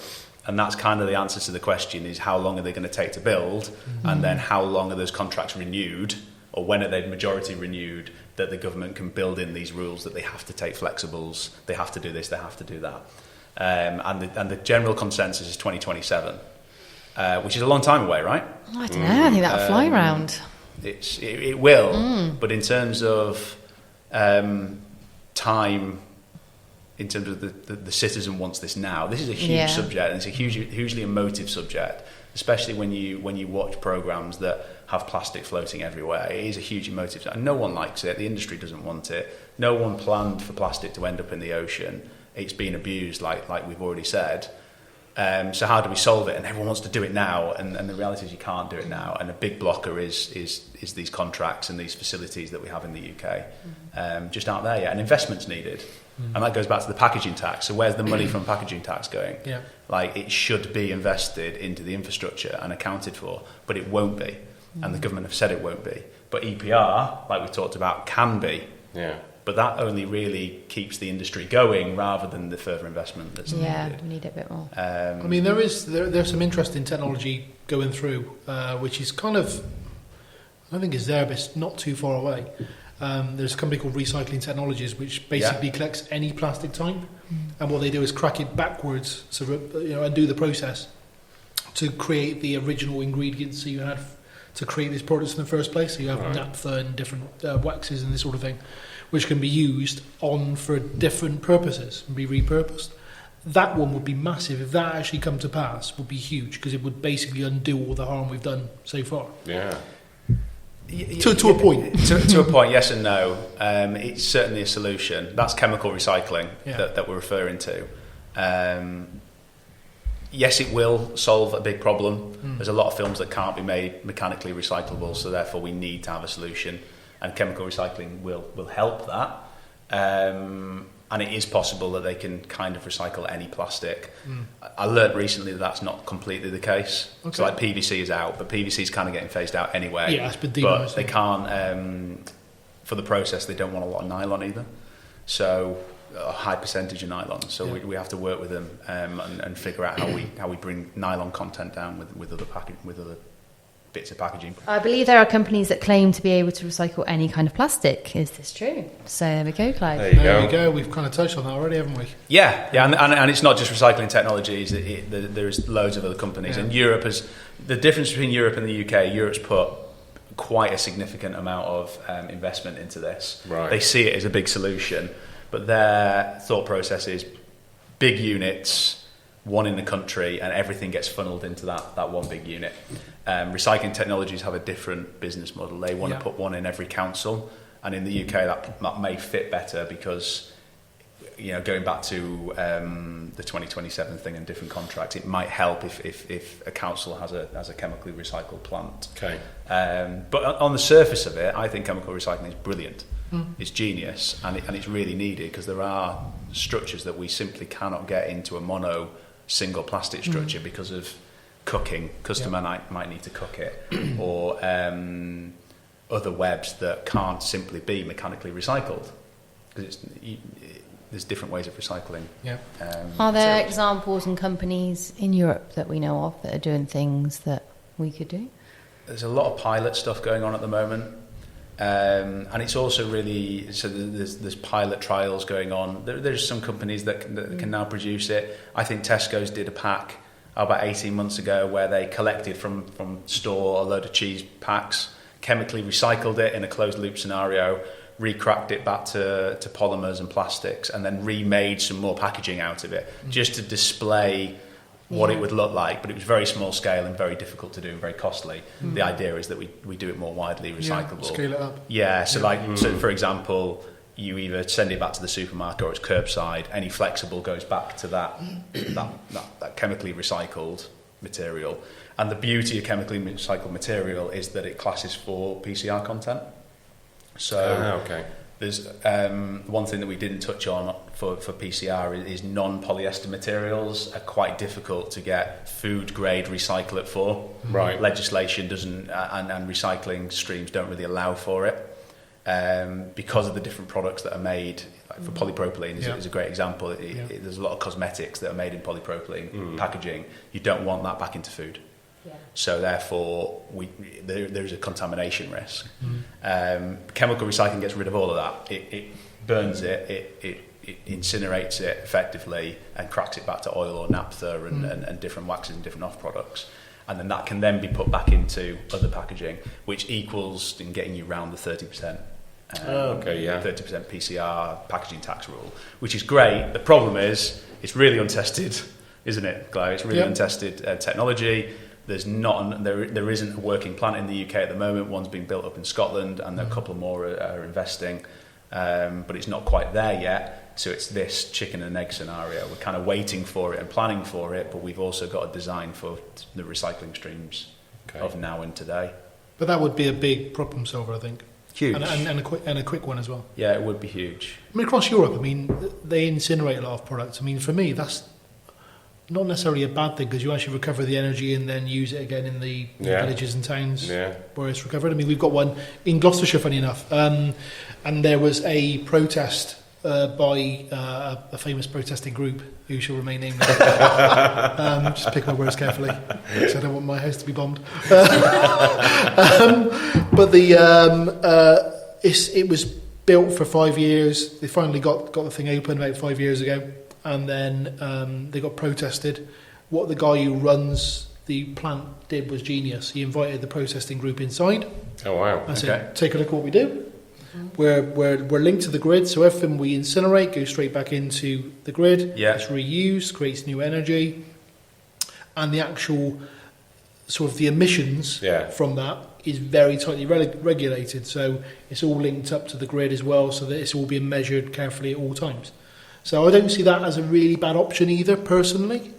And that's kind of the answer to the question, is how long are they going to take to build, and then how long are those contracts renewed, or when are they majority renewed, that the government can build in these rules that they have to take flexibles, they have to do this, they have to do that. And the general consensus is 2027, which is a long time away, right? I don't know. I think that'll fly round. It will, but in terms of time, in terms of the citizen wants this now. This is a huge subject, and it's a hugely emotive subject, especially when you watch programs that have plastic floating everywhere. It is a huge emotive subject, and no one likes it. The industry doesn't want it. No one planned for plastic to end up in the ocean. It's been abused, like we've already said. So how do we solve it? And everyone wants to do it now, and the reality is you can't do it now. And a big blocker is these contracts and these facilities that we have in the UK just aren't there yet. And investment's needed. And that goes back to the packaging tax. So where's the money from packaging tax going? Yeah. Like, it should be invested into the infrastructure and accounted for, but it won't be. And the government have said it won't be. But EPR, like we talked about, can be. Yeah. But that only really keeps the industry going rather than the further investment that's needed. We need it a bit more. I mean, there's some interesting technology going through, which is kind of, I think it's there, but it's not too far away. There's a company called Recycling Technologies, which basically collects any plastic type, and what they do is crack it backwards, so undo the process to create the original ingredients that you had to create these products in the first place. So you have naphtha and different waxes and this sort of thing, which can be used on for different purposes and be repurposed. That one would be massive. If that actually come to pass, would be huge, because it would basically undo all the harm we've done so far. Yeah. To a point. To a point, yes and no. It's certainly a solution. That's chemical recycling that we're referring to. Yes, it will solve a big problem. There's a lot of films that can't be made mechanically recyclable, so therefore we need to have a solution, and chemical recycling will help that. And it is possible that they can kind of recycle any plastic. I learned recently that that's not completely the case. Okay. So like PVC is out, but PVC is kind of getting phased out anyway. Yeah, it's been but demonized. they can't, for the process, they don't want a lot of nylon either. So a high percentage of nylon. So we have to work with them and figure out how we bring nylon content down with other bits of packaging. I believe there are companies that claim to be able to recycle any kind of plastic. Is this true? So there we go, Clive. There we go. We've kind of touched on that already, haven't we? Yeah, and it's not just recycling technologies. There's loads of other companies, and Europe has the difference between Europe and the UK. Europe's put quite a significant amount of investment into this. Right. They see it as a big solution, but their thought process is big units, one in the country, and everything gets funneled into that one big unit. Recycling technologies have a different business model. They want to put one in every council, and in the UK that may fit better because, going back to the 2027 thing and different contracts, it might help if a council has a chemically recycled plant. Okay. But on the surface of it, I think chemical recycling is brilliant. It's genius, and it's really needed, because there are structures that we simply cannot get into a mono single plastic structure because of cooking. Customer might need to cook it, or other webs that can't simply be mechanically recycled, because there's different ways of recycling. Yeah. Are there materials. examples and companies in Europe that we know of that are doing things that we could do? There's a lot of pilot stuff going on at the moment, and it's also really so. There's pilot trials going on. There's some companies that can now produce it. I think Tesco's did a pack about 18 months ago where they collected from store a load of cheese packs, chemically recycled it in a closed loop scenario, recracked it back to polymers and plastics, and then remade some more packaging out of it just to display what it would look like. But it was very small scale and very difficult to do and very costly. The idea is that we do it more widely recyclable. Scale it up. So for example, you either send it back to the supermarket or it's curbside. Any flexible goes back to that chemically recycled material. And the beauty of chemically recycled material is that it classes for PCR content. So there's one thing that we didn't touch on for PCR is non-polyester materials are quite difficult to get food grade recyclate for. Right. Legislation doesn't, and recycling streams don't really allow for it. Because of the different products that are made, like for polypropylene is a great example. There's a lot of cosmetics that are made in polypropylene packaging. You don't want that back into food. So therefore, there's a contamination risk. Chemical recycling gets rid of all of that. It burns it incinerates it effectively and cracks it back to oil or naphtha and different waxes and different off products. And then that can then be put back into other packaging, which equals in getting you around the 30%. 30% PCR packaging tax rule, which is great. The problem is it's really untested, isn't it, Clive? It's really untested technology. There isn't a working plant in the UK at the moment. One's being built up in Scotland, and a couple more are investing, but it's not quite there yet. So it's this chicken and egg scenario. We're kind of waiting for it and planning for it, but we've also got a design for the recycling streams of now and today. But that would be a big problem solver, I think. Huge. And a quick one as well. Yeah, it would be huge. I mean, across Europe, they incinerate a lot of products. For me, that's not necessarily a bad thing because you actually recover the energy and then use it again in the villages and towns where it's recovered. We've got one in Gloucestershire, funny enough, and there was a protest by a famous protesting group who shall remain nameless. Just pick my words carefully because I don't want my house to be bombed. But it was built for 5 years. They finally got the thing open about 5 years ago, and then they got protested. What the guy who runs the plant did was genius. He invited the protesting group inside. Oh wow! I said, take a look at what we do. We're linked to the grid, so everything we incinerate goes straight back into the grid. Yeah. It's reused, creates new energy, and the actual sort of the emissions from that is very tightly regulated. So it's all linked up to the grid as well, so that it's all being measured carefully at all times. So I don't see that as a really bad option either, personally.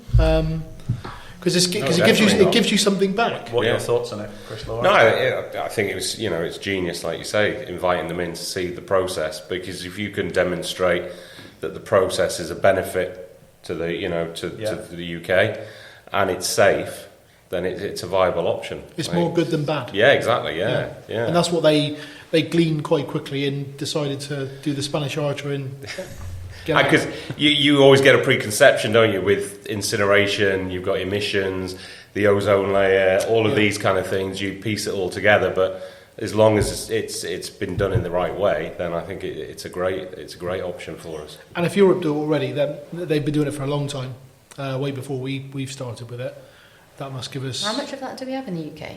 Because it gives you something back. What are your thoughts on it, Chris? No, I think it's genius, like you say, inviting them in to see the process. Because if you can demonstrate that the process is a benefit to the to the UK and it's safe, then it's a viable option. It's more good than bad. Yeah, exactly. Yeah. And that's what they gleaned quite quickly and decided to do the Spanish Archer and. Because you always get a preconception, don't you, with incineration, you've got emissions, the ozone layer, all of these kind of things, you piece it all together, but as long as it's been done in the right way, then I think it's a great option for us. And if Europe do it already, then they've been doing it for a long time, way before we've started with it. That must give us... How much of that do we have in the UK?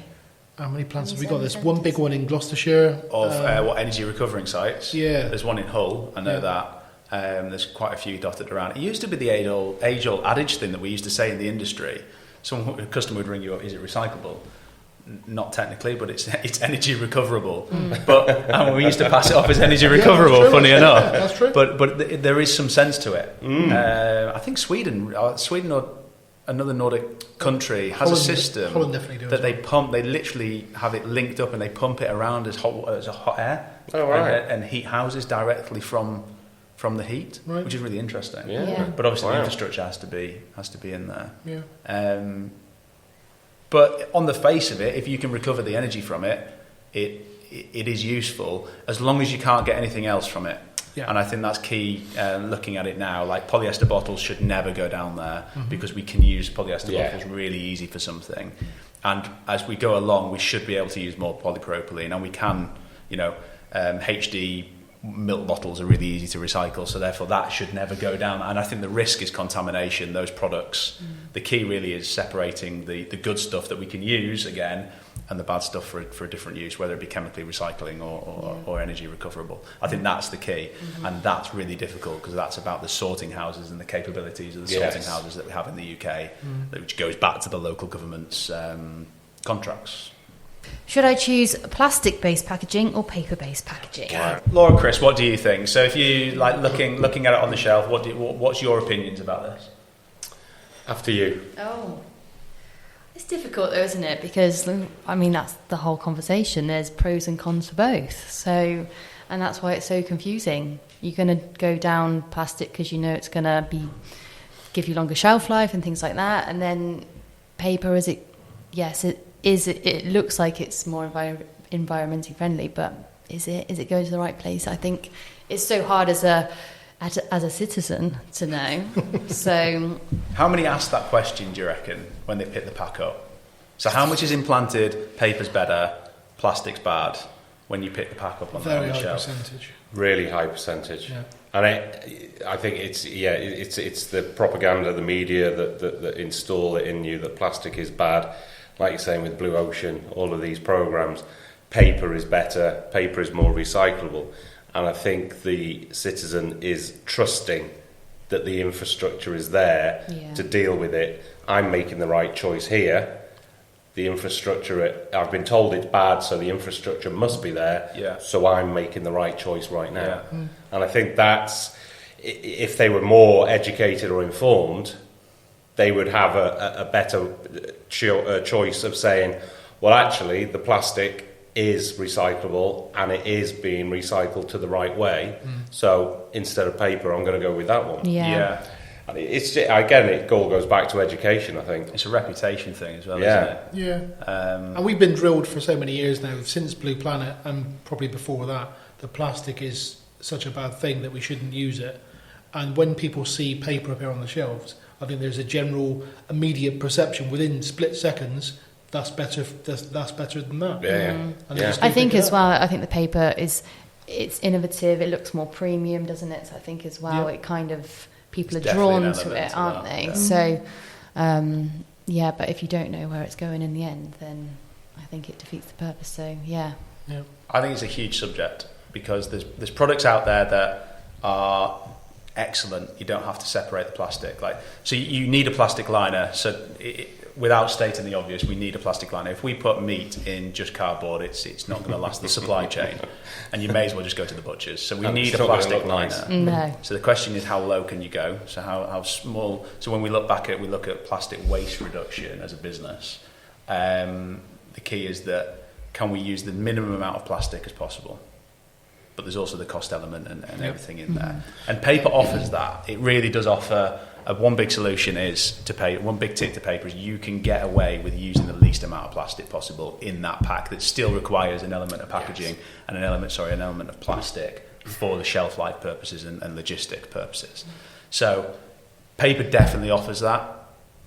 How many plants have we got? There's one big one in Gloucestershire. Of energy recovering sites? Yeah. There's one in Hull, I know that. There's quite a few dotted around. It used to be the age-old adage thing that we used to say in the industry. A customer would ring you up, is it recyclable? Not technically, but it's energy recoverable. But we used to pass it off as energy recoverable, funny enough. That's true. But there is some sense to it. I think Sweden or another Nordic country has a system that they pump. They literally have it linked up and they pump it around as hot air. Oh, right. And heat houses directly from from the heat, Right. which is really interesting. Yeah. But obviously the Wow. infrastructure has to be in there. Yeah. But on the face of it, if you can recover the energy from it, it is useful as long as you can't get anything else from it. Yeah. And I think that's key. Looking at it now, like polyester bottles should never go down there because we can use polyester bottles really easy for something. And as we go along, we should be able to use more polypropylene, and we can, HD milk bottles are really easy to recycle, so therefore that should never go down. And I think the risk is contamination, those products. The key really is separating the good stuff that we can use again and the bad stuff for a different use, whether it be chemically recycling or energy recoverable. I think that's the key, and that's really difficult because that's about the sorting houses and the capabilities of the sorting houses that we have in the UK, which goes back to the local government's contracts. Should I choose plastic-based packaging or paper-based packaging? Laura, Chris, what do you think? So if you like looking at it on the shelf, what's your opinions about this? After you. Oh, it's difficult though, isn't it? Because I mean that's the whole conversation. There's pros and cons for both. So, and that's why it's so confusing. You're going to go down plastic because you know it's going to give you longer shelf life and things like that. And then paper, is it? Yes, it is. It looks like it's more environmentally friendly, but is it? Is it going to the right place? I think it's so hard as a citizen to know. So how many ask that question, do you reckon, when they pick the pack up? So how much is implanted, paper's better, plastic's bad, when you pick the pack up on Very the high shelf? percentage. Really high percentage. Yeah. And I think it's the propaganda, the media that install it in you that plastic is bad. Like you're saying with Blue Ocean, all of these programs, paper is better, paper is more recyclable. And I think the citizen is trusting that the infrastructure is there to deal with it. I'm making the right choice here. The infrastructure, I've been told it's bad, so the infrastructure must be there. Yeah. So I'm making the right choice right now. Yeah. And I think that's, if they were more educated or informed, they would have a better choice of saying, well, actually, the plastic is recyclable and it is being recycled to the right way. So instead of paper, I'm going to go with that one. yeah. And it's again, it all goes back to education. I think It's a reputation thing as well, isn't it? Yeah. And we've been drilled for so many years now, since Blue Planet and probably before that, the plastic is such a bad thing that we shouldn't use it. And when people see paper appear on the shelves, I think there's a general immediate perception within split seconds that's better than that. Yeah. And they just I do think pick it as up. well, I think the paper it's innovative, it looks more premium, doesn't it? So I think as well, it kind of, people It's are drawn definitely to an element it, to aren't that, they? yeah. So, but if you don't know where it's going in the end, then I think it defeats the purpose. So, yeah. I think it's a huge subject because there's products out there that are excellent. You don't have to separate the plastic. So you need a plastic liner. So without stating the obvious, we need a plastic liner. If we put meat in just cardboard, it's not going to last the supply chain, and you may as well just go to the butchers. So we need a plastic liner. No. So the question is, how low can you go? So how small? So when we look at plastic waste reduction as a business, the key is that can we use the minimum amount of plastic as possible? But there's also the cost element and everything in there. And paper offers that. It really does offer. One big solution is one big tip to paper is you can get away with using the least amount of plastic possible in that pack that still requires an element of packaging and an element of plastic for the shelf life purposes and logistic purposes. So paper definitely offers that.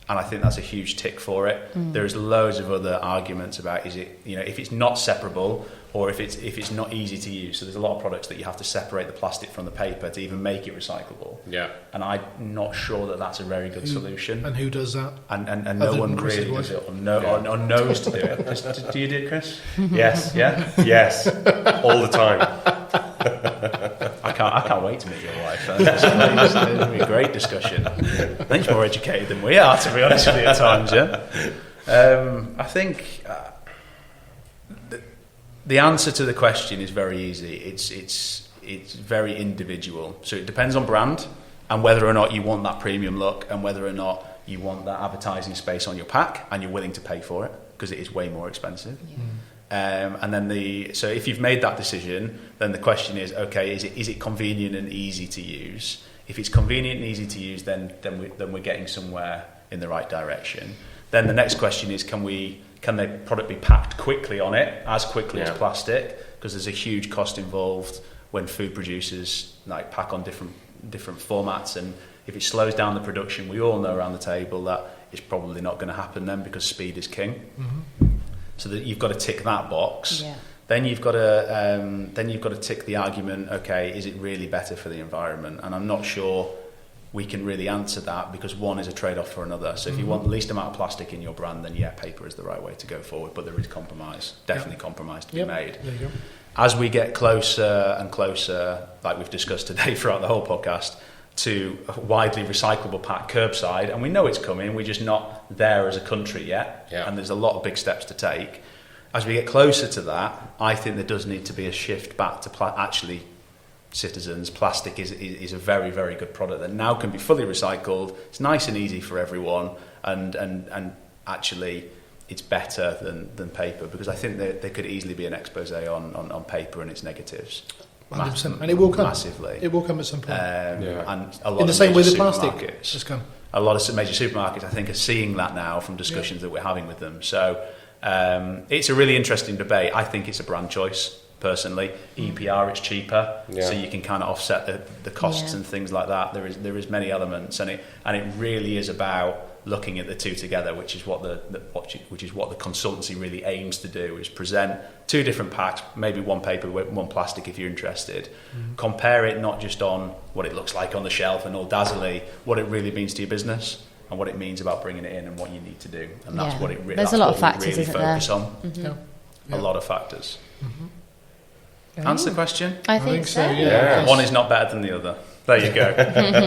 And I think that's a huge tick for it. There's loads of other arguments about if it's not separable or if it's not easy to use. So there's a lot of products that you have to separate the plastic from the paper to even make it recyclable. Yeah. And I'm not sure that that's a very good solution. And who does that? And no one really does it or knows to do it. Do you do it, Chris? Yes. Yeah? Yes. All the time. I can't wait to meet your wife. It's going to be a great discussion. I think she's more educated than we are, to be honest with you, at times. Yeah. I think the answer to the question is very easy. It's very individual. So it depends on brand and whether or not you want that premium look and whether or not you want that advertising space on your pack and you're willing to pay for it because it is way more expensive. And then so if you've made that decision, then the question is, okay, is it convenient and easy to use? If it's convenient and easy to use, then we're getting somewhere in the right direction. Then the next question is, can the product be packed quickly on it, as quickly as plastic? Because there's a huge cost involved when food producers like pack on different formats, and if it slows down the production, we all know around the table that it's probably not going to happen then, because speed is king. Mm-hmm. So that you've got to tick that box. Yeah. Then you've got to tick the argument. Okay, is it really better for the environment? And I'm not sure we can really answer that, because one is a trade-off for another. So if you want the least amount of plastic in your brand, then paper is the right way to go forward. But there is compromise, definitely compromise to be made. There you go. As we get closer and closer, like we've discussed today throughout the whole podcast, to a widely recyclable pack curbside, and we know it's coming, we're just not there as a country yet, and there's a lot of big steps to take. As we get closer to that, I think there does need to be a shift back to actually, citizens, plastic is a very, very good product that now can be fully recycled. It's nice and easy for everyone, and actually it's better than paper, because I think there could easily be an expose on paper and its negatives. 100%. And it will come. Massively. It will come at some point. And a lot in the same way the plastic has come. A lot of major supermarkets, I think, are seeing that now from discussions that we're having with them. So it's a really interesting debate. I think it's a brand choice, personally. EPR, it's cheaper, so you can kind of offset the costs and things like that. There is many elements, and it really is about looking at the two together, which is what the consultancy really aims to do, is present two different packs, maybe one paper, one plastic if you're interested. Compare it not just on what it looks like on the shelf and all dazzly, what it really means to your business and what it means about bringing it in and what you need to do. And that's what it really, there's a lot of factors, really isn't focus there? on. A lot of factors. Answer the question? I think so. Yeah. One is not better than the other. There you go.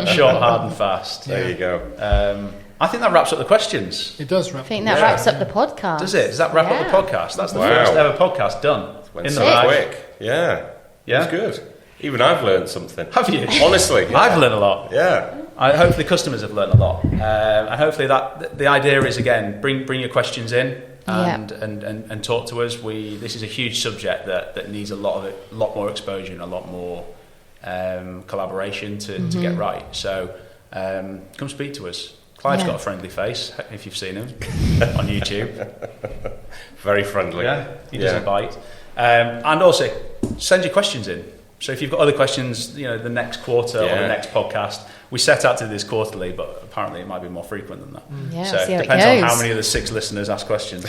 Short, hard and fast. There you go. I think that wraps up the questions. It does wrap. I think that wraps up the podcast. Does it? Does that wrap up the podcast? That's the first ever podcast done. Went so quick. Yeah. It's good. Even I've learned something. Have you? Honestly. I've learned a lot. Yeah. Hopefully customers have learned a lot. And hopefully that the idea is, again, bring your questions in and talk to us. This is a huge subject that needs a lot more exposure and a lot more collaboration to get right. So come speak to us. Clive's got a friendly face, if you've seen him on YouTube. Very friendly. Yeah, he doesn't bite. And also, send your questions in. So if you've got other questions, the next quarter or the next podcast, we set out to do this quarterly, but apparently it might be more frequent than that. Yeah, so it depends on goes. how many of the 6 listeners ask questions.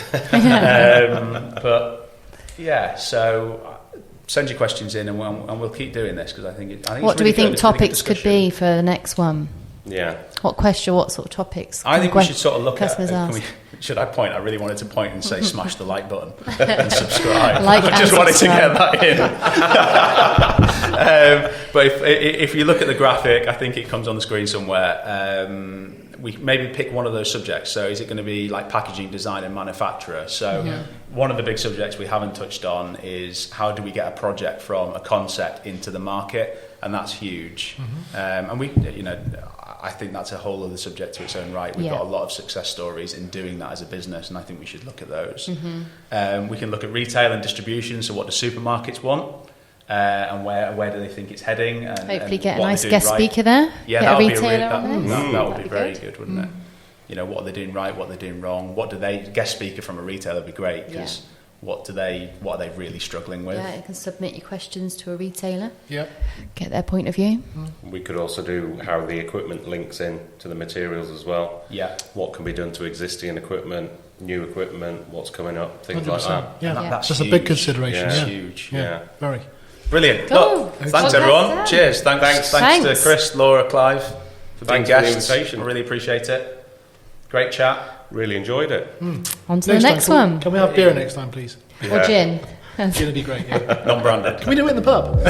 So send your questions in, and we'll keep doing this, because I think it's what do really we think good. topics could be for the next one? Yeah. What sort of topics? I think we should sort of look at. Ask? Should I point? I really wanted to point and say, smash the like button and subscribe. I just wanted to get that in. But if you look at the graphic, I think it comes on the screen somewhere. We maybe pick one of those subjects. So is it going to be like packaging, design and manufacturer? So one of the big subjects we haven't touched on is, how do we get a project from a concept into the market? And that's huge. And I think that's a whole other subject to its own right. We've got a lot of success stories in doing that as a business, and I think we should look at those. We can look at retail and distribution. So what do supermarkets want? And where do they think it's heading? And, hopefully get a nice guest speaker there. Yeah, that would be that would be very good. good, wouldn't it? What are they doing right? What are they doing wrong? Guest speaker from a retailer would be great, because what are they really struggling with? Yeah, you can submit your questions to a retailer. Yep. Get their point of view. We could also do how the equipment links in to the materials as well. Yeah. What can be done to existing equipment, new equipment, what's coming up, things 100%. like that. Yeah, that's a big consideration. That's Yeah. huge. Yeah, very. Brilliant. Cool. Look, thanks everyone. Cheers. Thanks to Chris, Laura, Clive for being guests. For the invitation. I really appreciate it. Great chat. Really enjoyed it. On to the next one. Can we have beer next time, please? Or gin. Gin would be great. Yeah. Non-branded. Can we do it in the pub?